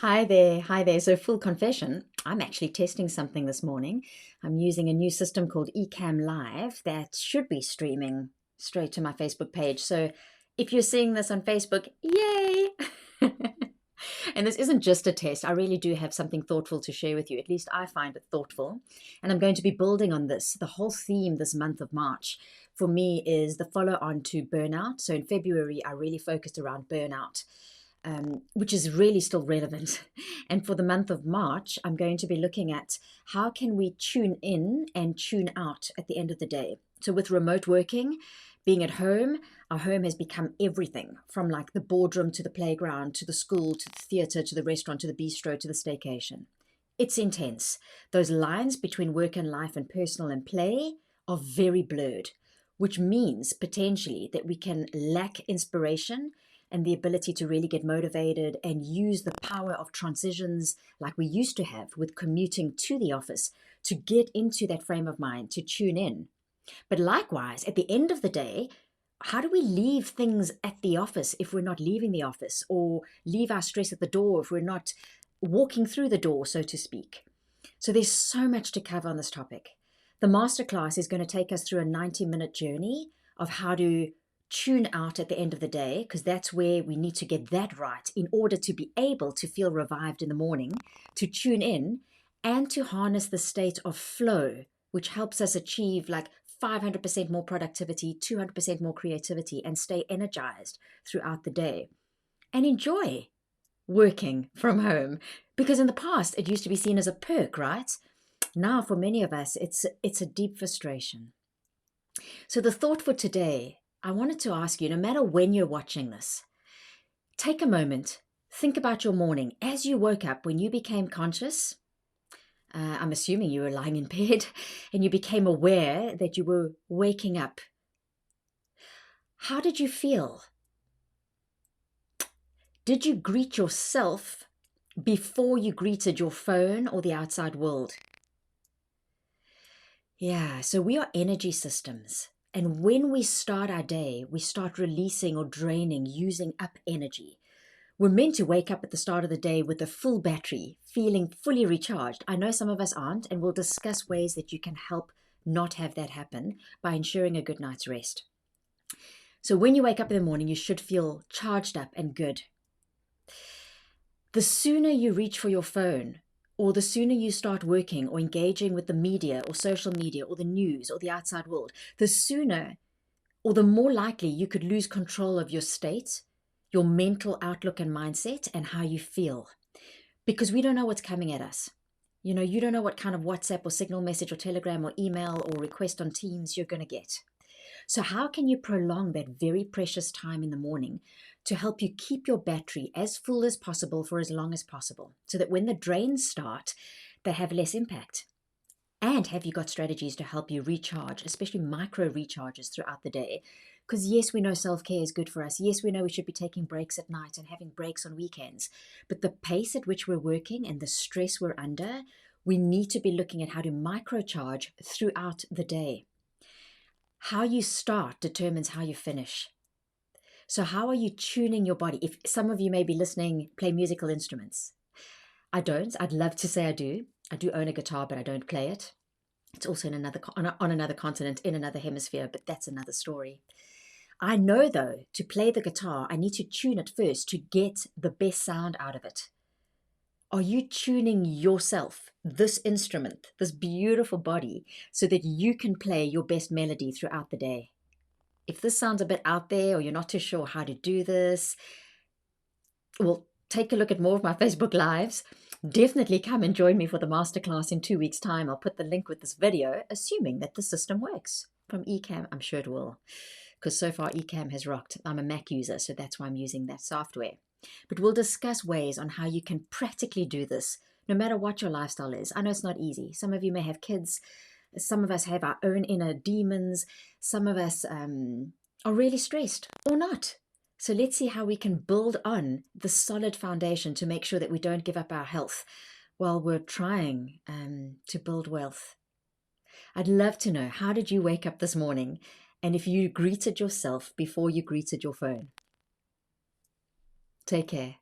Hi there, hi there. So, full confession, I'm actually testing something this morning. I'm using a new system called Ecamm Live that should be streaming straight to my Facebook page. So, if you're seeing this on Facebook, yay! And this isn't just a test. I really do have something thoughtful to share with you. At least I find it thoughtful. And I'm going to be building on this. The whole theme this month of March for me is the follow on to burnout. So, in February, I really focused around burnout, which is really still relevant. And for the month of March, I'm going to be looking at how can we tune in and tune out at the end of the day. So with remote working, being at home, our home has become everything from like the boardroom to the playground to the school to the theater to the restaurant to the bistro to the staycation. It's intense. Those lines between work and life and personal and play are very blurred, which means potentially that we can lack inspiration and the ability to really get motivated and use the power of transitions like we used to have with commuting to the office to get into that frame of mind, to tune in. But likewise, at the end of the day, how do we leave things at the office if we're not leaving the office, or leave our stress at the door if we're not walking through the door, so to speak? So there's so much to cover on this topic. The masterclass is going to take us through a 90-minute journey of how to tune out at the end of the day, because that's where we need to get that right in order to be able to feel revived in the morning, to tune in and to harness the state of flow, which helps us achieve like 500% more productivity, 200% more creativity, and stay energized throughout the day and enjoy working from home. Because in the past, it used to be seen as a perk, right? Now, for many of us, it's a deep frustration. So the thought for today, I wanted to ask you, no matter when you're watching this, take a moment, think about your morning as you woke up, when you became conscious. I'm assuming you were lying in bed and you became aware that you were waking up. How did you feel? Did you greet yourself before you greeted your phone or the outside world? Yeah, so we are energy systems. And when we start our day, we start releasing or draining, using up energy. We're meant to wake up at the start of the day with a full battery, feeling fully recharged. I know some of us aren't, and we'll discuss ways that you can help not have that happen by ensuring a good night's rest. So when you wake up in the morning, you should feel charged up and good. The sooner you reach for your phone, or the sooner you start working or engaging with the media or social media or the news or the outside world, the sooner or the more likely you could lose control of your state, your mental outlook and mindset, and how you feel. Because we don't know what's coming at us. You know, you don't know what kind of WhatsApp or signal message or Telegram or email or request on Teams you're going to get. So how can you prolong that very precious time in the morning to help you keep your battery as full as possible for as long as possible, so that when the drains start, they have less impact? And have you got strategies to help you recharge, especially micro recharges throughout the day? Because yes, we know self-care is good for us. Yes, we know we should be taking breaks at night and having breaks on weekends. But the pace at which we're working and the stress we're under, we need to be looking at how to microcharge throughout the day. How you start determines how you finish. So how are you tuning your body? If some of you may be listening, play musical instruments. I don't. I'd love to say I do. I do own a guitar, but I don't play it. It's also in on another continent, in another hemisphere, but that's another story. I know, though, to play the guitar, I need to tune it first to get the best sound out of it. Are you tuning yourself, this instrument, this beautiful body, so that you can play your best melody throughout the day? If this sounds a bit out there or you're not too sure how to do this, well, take a look at more of my Facebook Lives. Definitely come and join me for the masterclass in 2 weeks' time. I'll put the link with this video, assuming that the system works. From Ecamm, I'm sure it will, because so far Ecamm has rocked. I'm a Mac user, so that's why I'm using that software. But we'll discuss ways on how you can practically do this, no matter what your lifestyle is. I know it's not easy. Some of you may have kids. Some of us have our own inner demons. Some of us are really stressed or not. So let's see how we can build on the solid foundation to make sure that we don't give up our health while we're trying to build wealth. I'd love to know, how did you wake up this morning? And if you greeted yourself before you greeted your phone. Take care.